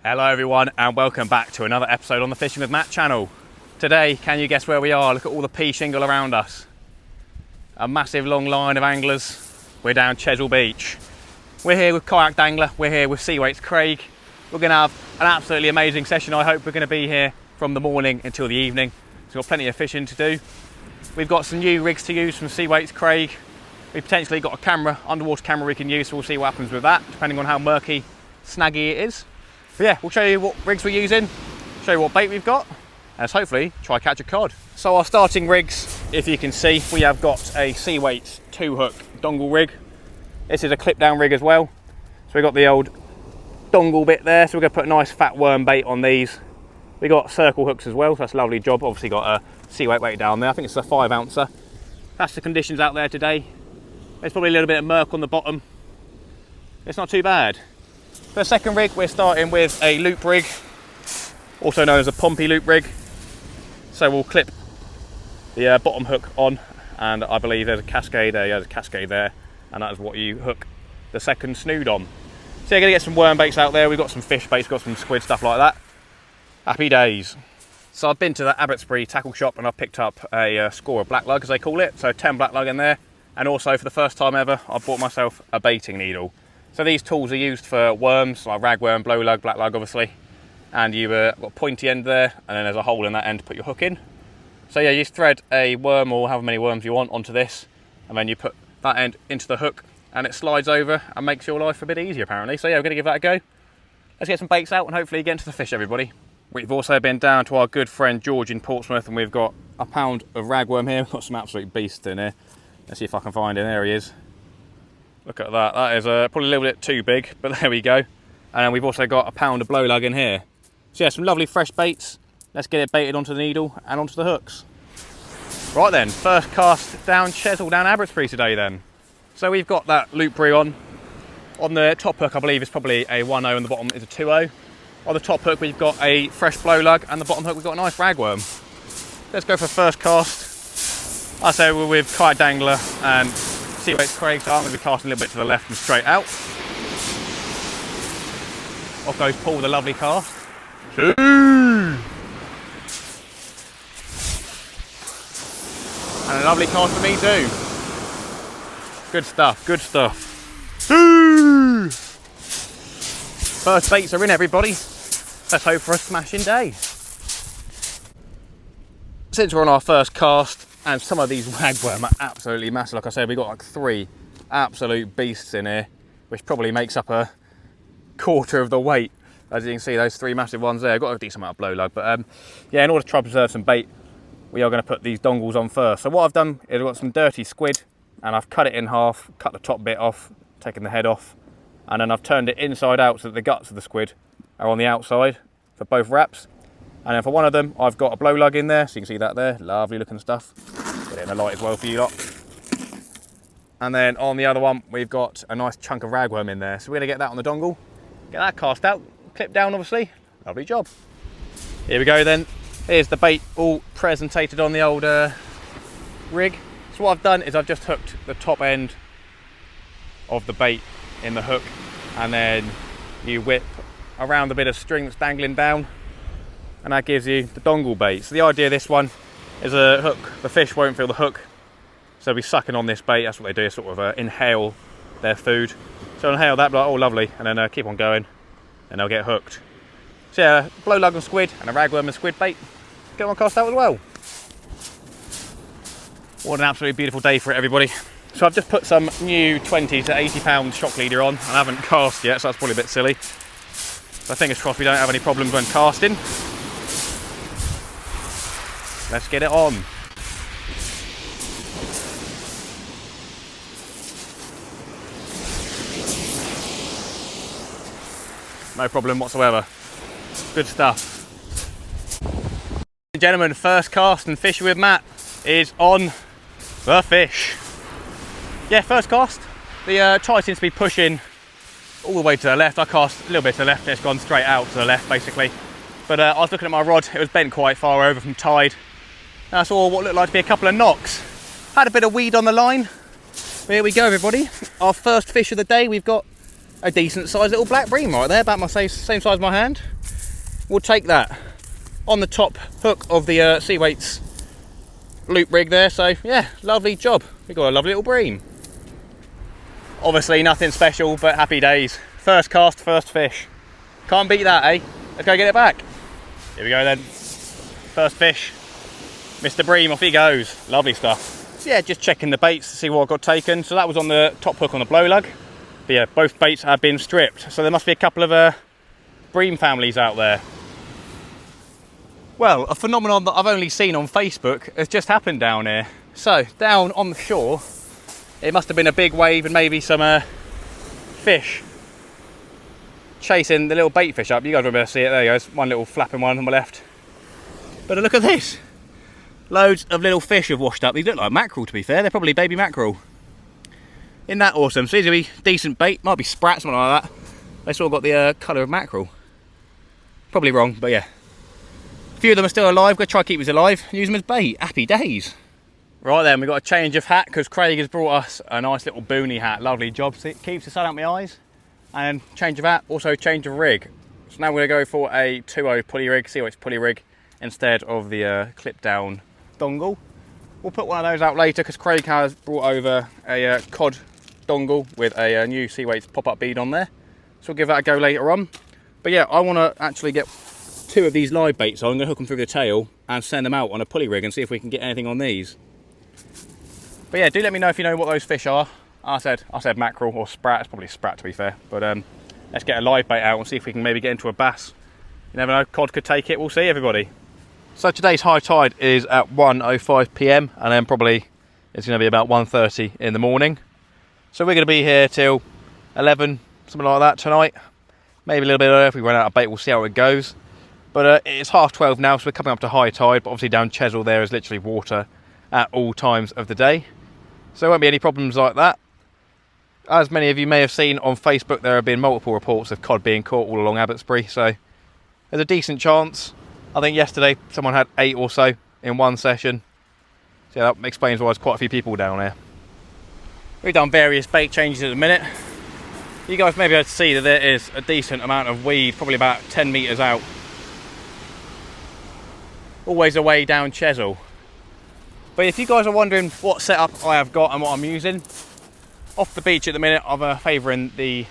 Hello everyone and welcome back to another episode on the Fishing with Matt channel. Today, can you guess where we are? Look at all the pea shingle around us. A massive long line of anglers. We're down Chesil Beach. We're here with KayakDangler, we're here with Seaweight's Craig. We're going to have an absolutely amazing session. I hope we're going to be here from the morning until the evening. So we've got plenty of fishing to do. We've got some new rigs to use from Seaweight's Craig. We've potentially got a camera, underwater camera we can use, so we'll see what happens with that, depending on how murky, snaggy it is. But yeah, we'll show you what rigs we're using, show you what bait we've got, and let's hopefully try catch a cod. So our starting rigs, if you can see, we have got a Seaweight's 2-hook dongle rig. This is a clip down rig as well. So we've got the old dongle bit there, so we're going to put a nice fat worm bait on these. We got circle hooks as well, so that's a lovely job. Obviously got a Seaweight weight down there, I think it's a 5-ouncer. That's the conditions out there today. There's probably a little bit of murk on the bottom. It's not too bad. For the second rig, we're starting with a loop rig, also known as a pompey loop rig. So we'll clip the bottom hook on, and I believe there's a cascade there, there's a cascade there, and that is what you hook the second snood on. So you're going to get some worm baits out there, we've got some fish baits, got some squid, stuff like that. Happy days. So I've been to the ABBOTSBURY tackle shop and I've picked up a score of black lug, as they call it, so 10 black lug in there. And also, for the first time ever, I bought myself a baiting needle. So these tools are used for worms, like ragworm, blow lug, black lug obviously. And you've got a pointy end there, and then there's a hole in that end to put your hook in. So yeah, you just thread a worm or however many worms you want onto this, and then you put that end into the hook, and it slides over and makes your life a bit easier apparently. So yeah, we're going to give that a go. Let's get some baits out and hopefully get into the fish, everybody. We've also been down to our good friend George in Portsmouth, and we've got a pound of ragworm here. We've got some absolute beasts in here. Let's see if I can find him. There he is. Look at that. That is probably a little bit too big, but there we go. And then we've also got a pound of blow lug in here. So yeah, some lovely fresh baits. Let's get it baited onto the needle and onto the hooks. Right then, first cast down Chesil, down ABBOTSBURY today then. So we've got that loop rig on. On the top hook, I believe it's probably a 1-0 and the bottom is a 2-0. On the top hook, we've got a fresh blow lug, and the bottom hook, we've got a nice ragworm. Let's go for first cast. I say we're with KayakDangler and Seaweight's Craig, so I'm going to be casting a little bit to the left and straight out. Off goes Paul with a lovely cast. And a lovely cast for me too. Good stuff, good stuff. First baits are in, everybody. Let's hope for a smashing day. Since we're on our first cast, and some of these ragworm are absolutely massive, like I said, we've got like 3 absolute beasts in here, which probably makes up a quarter of the weight. As you can see, those 3 massive ones there. I've got a decent amount of blow lug, but yeah, in order to try to preserve some bait, we are going to put these dongles on first. So what I've done is I've got some dirty squid, and I've cut it in half, cut the top bit off, taken the head off, and then I've turned it inside out so that the guts of the squid are on the outside for both wraps. And then for one of them, I've got a blow lug in there, so you can see that there, lovely looking stuff. Get it in the light as well for you lot. And then on the other one, we've got a nice chunk of ragworm in there. So we're gonna get that on the dongle, get that cast out, clip down obviously, lovely job. Here we go then, here's the bait all presentated on the old rig. So what I've done is I've just hooked the top end of the bait in the hook, and then you whip around the bit of string that's dangling down, and that gives you the dongle bait. So the idea of this one is a hook, the fish won't feel the hook, so they'll be sucking on this bait. That's what they do, sort of inhale their food. So inhale that, be like, oh lovely, and then keep on going, and they'll get hooked. So yeah, blow lug and squid, and a ragworm and squid bait, get one cast out as well. What an absolutely beautiful day for it, everybody. So I've just put some new 20 to 80 pound shock leader on, and I haven't cast yet, so that's probably a bit silly. So fingers crossed we don't have any problems when casting. Let's get it on. No problem whatsoever. Good stuff. Ladies and gentlemen, first cast and fishing with Matt is on the fish. Yeah, first cast. The tide seems to be pushing all the way to the left. I cast a little bit to the left and it's gone straight out to the left basically. But I was looking at my rod, it was bent quite far over from tide. And I saw what looked like to be a couple of knocks. Had a bit of weed on the line. But here we go, everybody. Our first fish of the day, we've got a decent sized little black bream right there, about my same size as my hand. We'll take that on the top hook of the Sea Weights loop rig there. So yeah, lovely job. We got a lovely little bream. Obviously nothing special, but happy days. First cast, first fish. Can't beat that, eh? Let's go get it back. Here we go then. First fish. Mr. Bream, off he goes. Lovely stuff. So yeah, just checking the baits to see what I got taken. So that was on the top hook on the blow lug. But yeah, both baits have been stripped. So there must be a couple of bream families out there. Well, a phenomenon that I've only seen on Facebook has just happened down here. So down on the shore, it must have been a big wave and maybe some fish chasing the little bait fish up. You guys will be able to see it. There you go. One little flapping one on my left. But look at this. Loads of little fish have washed up. These look like mackerel, to be fair. They're probably baby mackerel. Isn't that awesome? So these will be decent bait. Might be sprat, something like that. They sort of got the colour of mackerel. Probably wrong, but yeah. A few of them are still alive. Got to try to keep these alive and use them as bait. Happy days. Right then, we've got a change of hat because Craig has brought us a nice little boonie hat. Lovely job. See, it keeps the sun out my eyes. And change of hat, also change of rig. So now we're going to go for a 2.0 pulley rig, Sea Weights pulley rig, instead of the clip down dongle. We'll put one of those out later because Craig has brought over a cod dongle with a new Sea Weights pop-up bead on there. So we'll give that a go later on. But yeah, I want to actually get 2 of these live baits on. I'm going to hook them through the tail and send them out on a pulley rig and see if we can get anything on these. But yeah, do let me know if you know what those fish are. I said mackerel or sprat. It's probably sprat, to be fair. But let's get a live bait out and see if we can maybe get into a bass. You never know, cod could take it. We'll see, everybody. So today's high tide is at 1:05 p.m. and then probably it's going to be about 1:30 in the morning. So we're going to be here till 11, something like that tonight. Maybe a little bit earlier if we run out of bait. We'll see how it goes. But it's 12:30 now, so we're coming up to high tide. But obviously down Chesil there is literally water at all times of the day. So there won't be any problems like that. As many of you may have seen on Facebook, there have been multiple reports of cod being caught all along ABBOTSBURY, so there's a decent chance. I think yesterday someone had 8 or so in one session. So yeah, that explains why there's quite a few people down here. We've done various bait changes at the minute. You guys may be able to see that there is a decent amount of weed, probably about 10 metres out. Always away down Chesil. But if you guys are wondering what setup I have got and what I'm using, off the beach at the minute, I'm favouring the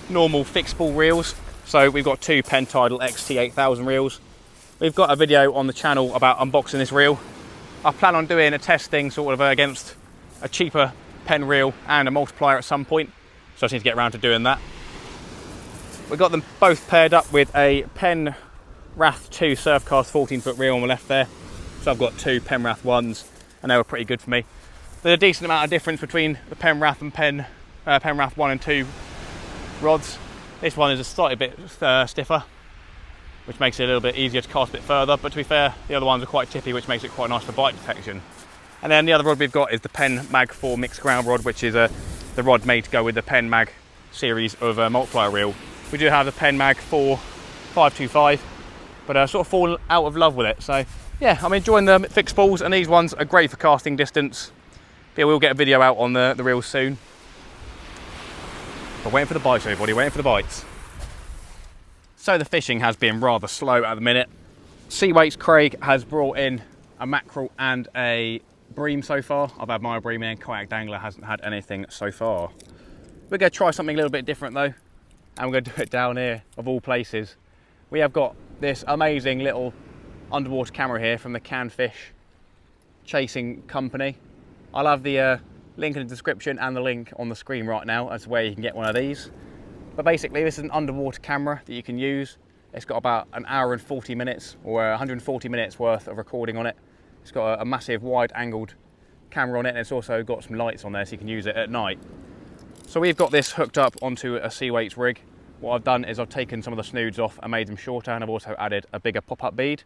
normal fixed ball reels. So we've got 2 Penn Tidal XT8000 reels. We've got a video on the channel about unboxing this reel. I plan on doing a testing sort of against a cheaper Penn reel and a multiplier at some point. So I just need to get around to doing that. We've got them both paired up with a Penn Wrath 2 Surfcast 14-foot reel on the left there. So I've got 2 Penn Wrath 1s and they were pretty good for me. There's a decent amount of difference between the Penn Wrath and Penn Wrath 1 and 2 rods. This one is a slightly bit stiffer, which makes it a little bit easier to cast a bit further, but to be fair, the other ones are quite tippy, which makes it quite nice for bite detection. And then the other rod we've got is the Penn Mag 4 mixed ground rod, which is the rod made to go with the Penn Mag series of multiplier reel. We do have the Penn Mag 4 525, but I sort of fallen out of love with it. So yeah, I'm enjoying the fixed balls, and these ones are great for casting distance. But yeah, we'll get a video out on the reels soon. But waiting for the bites, everybody, waiting for the bites. So the fishing has been rather slow at the minute. Sea Weights Craig has brought in a mackerel and a bream so far. I've had my bream in, KayakDangler hasn't had anything so far. We're going to try something a little bit different though, and we're going to do it down here, of all places. We have got this amazing little underwater camera here from the Canfish Chasing Company. I'll have the link in the description and the link on the screen right now as to where you can get one of these. But basically this is an underwater camera that you can use. It's got about an hour and 40 minutes or 140 minutes worth of recording on it. It's got a massive wide angled camera on it, and it's also got some lights on there so you can use it at night. So we've got this hooked up onto a Sea Weights rig. What I've done is I've taken some of the snoods off and made them shorter, and I've also added a bigger pop-up bead.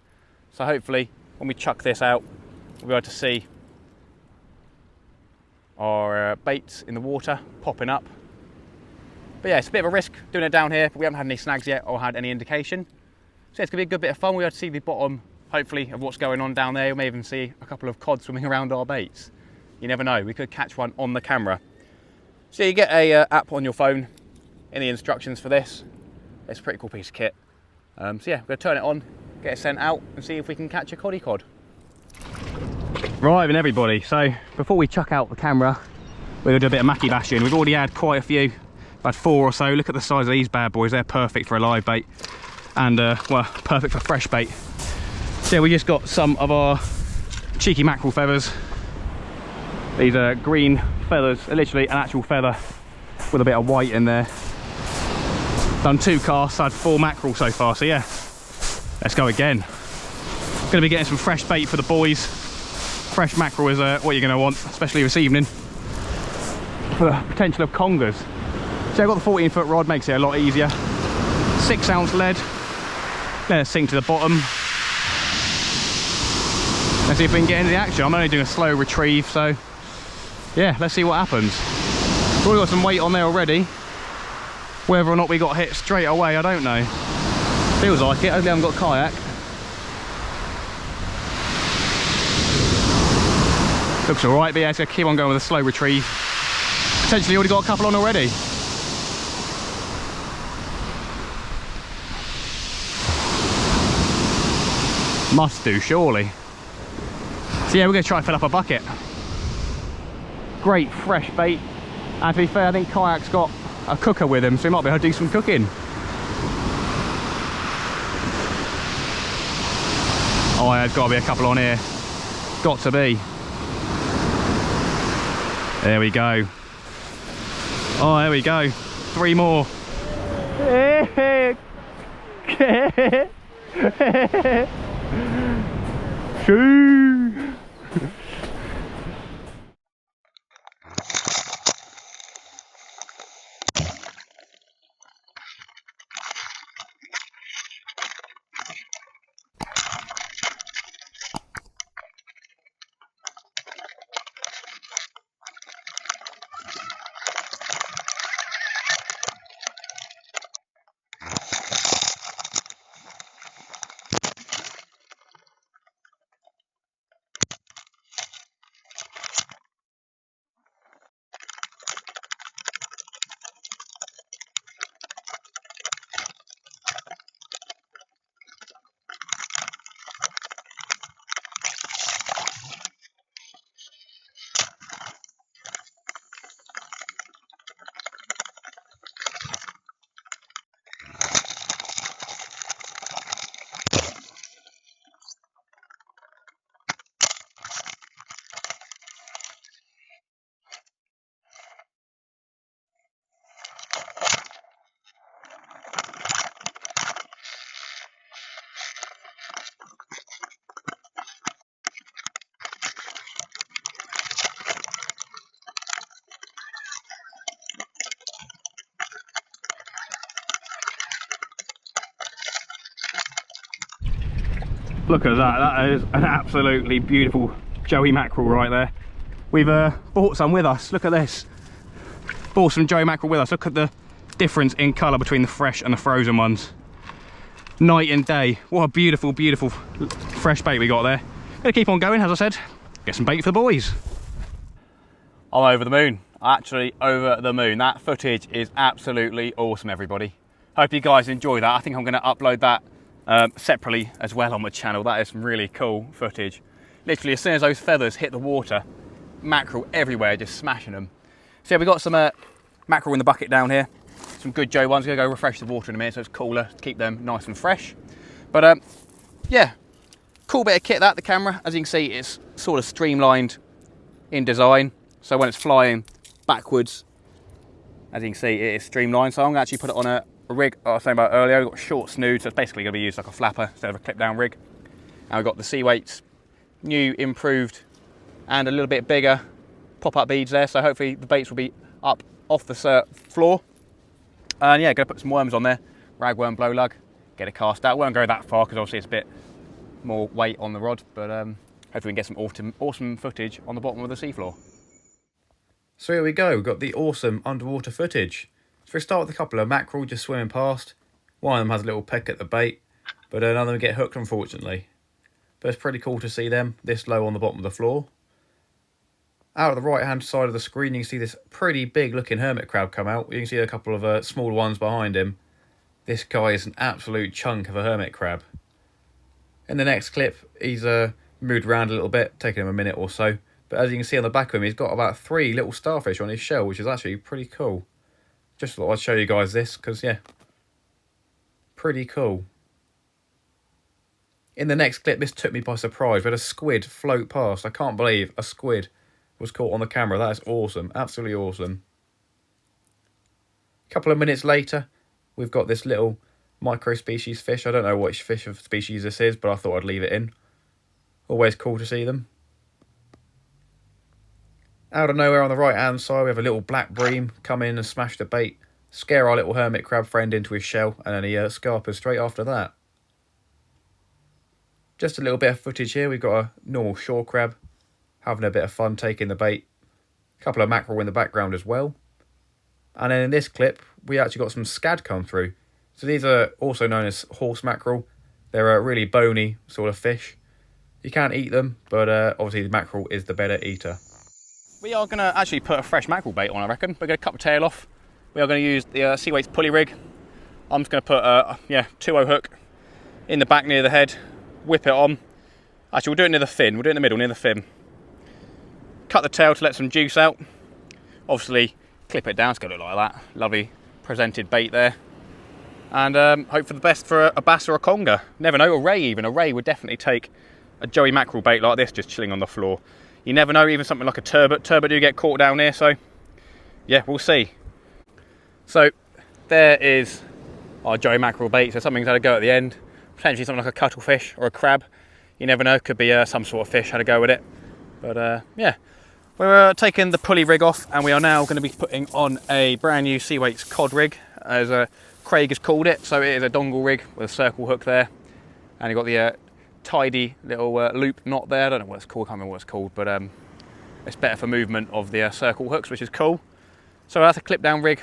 So hopefully when we chuck this out, we'll be able to see our baits in the water popping up. But yeah, it's a bit of a risk doing it down here, but we haven't had any snags yet or had any indication. So it's going to be a good bit of fun. We'll be able to see the bottom, hopefully, of what's going on down there. We may even see a couple of cod swimming around our baits. You never know, we could catch one on the camera. So you get a app on your phone, in the instructions for this. It's a pretty cool piece of kit. So yeah, we're going to turn it on, get it sent out and see if we can catch a coddy cod. Right then everybody, so before we chuck out the camera, we're going to do a bit of mackie bashing. We've already had quite a few. We've had 4 or so. Look at the size of these bad boys. They're perfect for a live bait and well, perfect for fresh bait. So yeah, we just got some of our cheeky mackerel feathers. These are green feathers, literally an actual feather with a bit of white in there. Done 2 casts, had 4 mackerel so far, so yeah, let's go again. Gonna be getting some fresh bait for the boys. Fresh mackerel is what you're gonna want, especially this evening, for the potential of congers. So I've got the 14-foot rod, makes it a lot easier. 6-ounce lead, let it sink to the bottom. Let's see if we can get into the action. I'm only doing a slow retrieve, so yeah, let's see what happens. We've already got some weight on there already. Whether or not we got hit straight away, I don't know. Feels like it, hopefully I haven't got a kayak. Looks alright, but yeah, it's gonna keep on going with a slow retrieve. Potentially already got a couple on already. Must do, surely. So yeah, we're gonna try and fill up a bucket. Great fresh bait. And to be fair, I think Kayak's got a cooker with him, so he might be able to do some cooking. Oh yeah, there's got to be a couple on here. Got to be. There we go. Oh, there we go. 3 more. Shoo! Look at that, that is an absolutely beautiful Joey mackerel right there. We've bought some with us, look at this. Bought some Joey mackerel with us, look at the difference in colour between the fresh and the frozen ones. Night and day, what a beautiful, beautiful fresh bait we got there. Gonna keep on going, as I said, get some bait for the boys. I'm over the moon, actually over the moon. That footage is absolutely awesome, everybody. Hope you guys enjoy that. I think I'm gonna upload that separately as well on my channel. That is some really cool footage. Literally as soon as those feathers hit the water, mackerel everywhere, just smashing them. So yeah, we got some mackerel in the bucket down here, some good Joe ones. Gonna go refresh the water in a minute so it's cooler to keep them nice and fresh. But yeah, cool bit of kit that. The camera, as you can see, it's sort of streamlined in design, so when it's flying backwards, as you can see, it is streamlined. So I'm gonna actually put it on a rig I was saying about earlier. We've got a short snood, so it's basically going to be used like a flapper instead of a clip down rig. And we've got the sea weights, new, improved, and a little bit bigger pop-up beads there, so hopefully the baits will be up off the floor. And yeah, going to put some worms on there, ragworm, blow lug, get it cast out. Won't go that far because obviously it's a bit more weight on the rod, but hopefully we can get some awesome footage on the bottom of the seafloor. So here we go, we've got the awesome underwater footage. So we start with a couple of mackerel just swimming past. One of them has a little peck at the bait, but none of them get hooked, unfortunately. But it's pretty cool to see them this low on the bottom of the floor. Out of the right hand side of the screen you can see this pretty big looking hermit crab come out. You can see a couple of small ones behind him. This guy is an absolute chunk of a hermit crab. In the next clip he's moved around a little bit, taking him a minute or so. But as you can see on the back of him, he's got about 3 little starfish on his shell, which is actually pretty cool. Just thought I'd show you guys this, because yeah, pretty cool. In the next clip, this took me by surprise. We had a squid float past. I can't believe a squid was caught on the camera. That is awesome, absolutely awesome. A couple of minutes later, we've got this little micro-species fish. I don't know which fish of species this is, but I thought I'd leave it in. Always cool to see them. Out of nowhere on the right hand side we have a little black bream come in and smash the bait, scare our little hermit crab friend into his shell, and then he scarpers straight after that. Just a little bit of footage here. We've got a normal shore crab having a bit of fun taking the bait. A couple of mackerel in the background as well. And then in this clip we actually got some scad come through. So these are also known as horse mackerel. They're a really bony sort of fish. You can't eat them, but obviously the mackerel is the better eater. We are going to actually put a fresh mackerel bait on, I reckon. We're going to cut the tail off. We are going to use the Seaweight's pulley rig. I'm just going to put a 2-0 hook in the back near the head, whip it on. Actually, we'll do it near the fin. We'll do it in the middle, near the fin. Cut the tail to let some juice out. Obviously, clip it down. It's going to look like that. Lovely presented bait there. And hope for the best for a bass or a conger. Never know, a ray even. A ray would definitely take a joey mackerel bait like this, just chilling on the floor. You never know, even something like a turbot. Turbot do get caught down here, so yeah, we'll see. So there is our joey mackerel bait. So something's had a go at the end. Potentially something like a cuttlefish or a crab. You never know, could be some sort of fish had a go with it. But yeah, we're taking the pulley rig off, and we are now going to be putting on a brand new Seaweight's cod rig, as Craig has called it. So it is a dongle rig with a circle hook there, and you've got the tidy little loop knot there. I don't know what it's called, I can't remember what it's called, but it's better for movement of the circle hooks, which is cool. So that's a clip down rig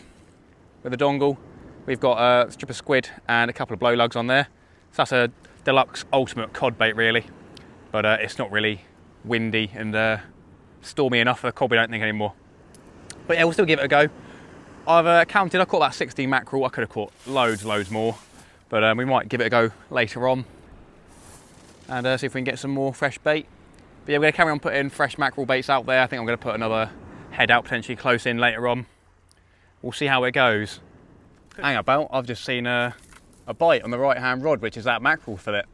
with a dongle. We've got a strip of squid and a couple of blow lugs on there. So that's a deluxe ultimate cod bait really, but it's not really windy and stormy enough for the cod, we don't think anymore. But yeah, we'll still give it a go. I've counted, I caught about 16 mackerel. I could have caught loads more, but we might give it a go later on and see if we can get some more fresh bait. But yeah, we're going to carry on putting fresh mackerel baits out there. I think I'm going to put another head out potentially close in later on. We'll see how it goes. Hang about, I've just seen a bite on the right hand rod, which is that mackerel fillet.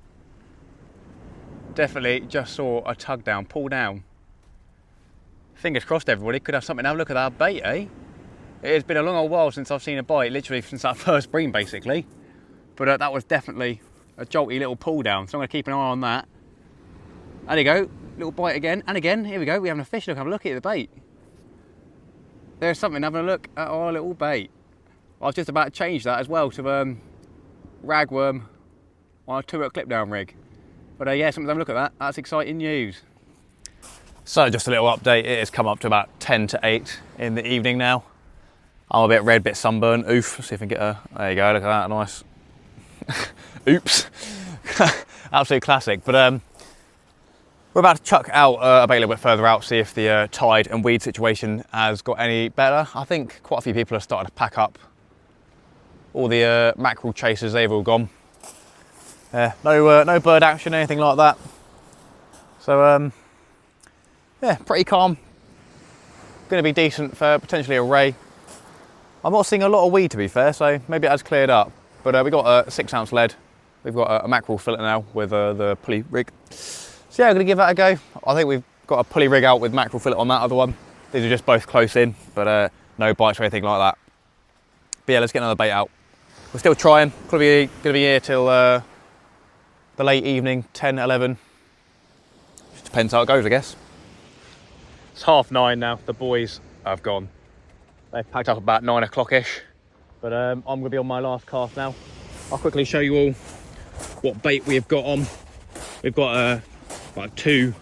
Definitely just saw a tug down, pull down. Fingers crossed everybody, could have something. Have a look at that bait, eh? It has been a long old while since I've seen a bite, literally since that first bream basically. But that was definitely a jolty little pull down, so I'm going to keep an eye on that. There you go, little bite again, and again, here we go, we're having a fish look, have a look at the bait. There's something, having a look at our little bait. I was just about to change that as well to ragworm on a 2-hook clip down rig. But yeah, something to have a look at that, that's exciting news. So just a little update, it has come up to about 10 to 8 in the evening now. I'm a bit red, bit sunburned, oof, let's see if I can get a, there you go, look at that, nice. Oops, absolute classic. But we're about to chuck out a bait a little bit further out, see if the tide and weed situation has got any better. I think quite a few people have started to pack up. All the mackerel chasers, they've all gone. No bird action, anything like that. So yeah, pretty calm. Going to be decent for potentially a ray. I'm not seeing a lot of weed to be fair, so maybe it has cleared up. But we've got a 6-ounce lead. We've got a mackerel fillet now with the pulley rig. So yeah, I'm going to give that a go. I think we've got a pulley rig out with mackerel fillet on that other one. These are just both close in, but no bites or anything like that. But yeah, let's get another bait out. We're still trying. Probably going to be here till the late evening, 10, 11. Just depends how it goes, I guess. It's 9:30 now. The boys have gone. They packed up about 9 o'clock-ish. But I'm going to be on my last cast now. I'll quickly show you all what bait we've got on. We've got like 2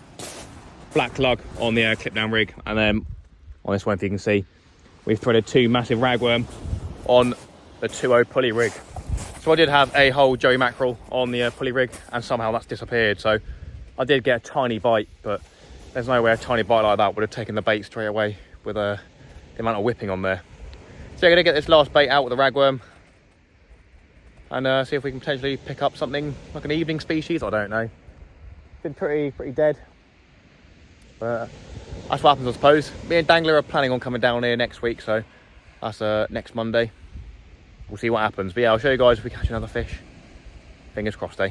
black lug on the clip down rig, and then on this one, if you can see, we've threaded 2 massive ragworm on the 2.0 pulley rig. So I did have a whole joey mackerel on the pulley rig, and somehow that's disappeared. So I did get a tiny bite, but There's no way a tiny bite like that would have taken the bait straight away with the amount of whipping on there. So we're going to get this last bait out with the ragworm and see if we can potentially pick up something like an evening species. I don't know. Been pretty dead, but that's what happens, I suppose. Me and Dangler are planning on coming down here next week, so that's next Monday. We'll see what happens. But yeah, I'll show you guys if we catch another fish. Fingers crossed, eh?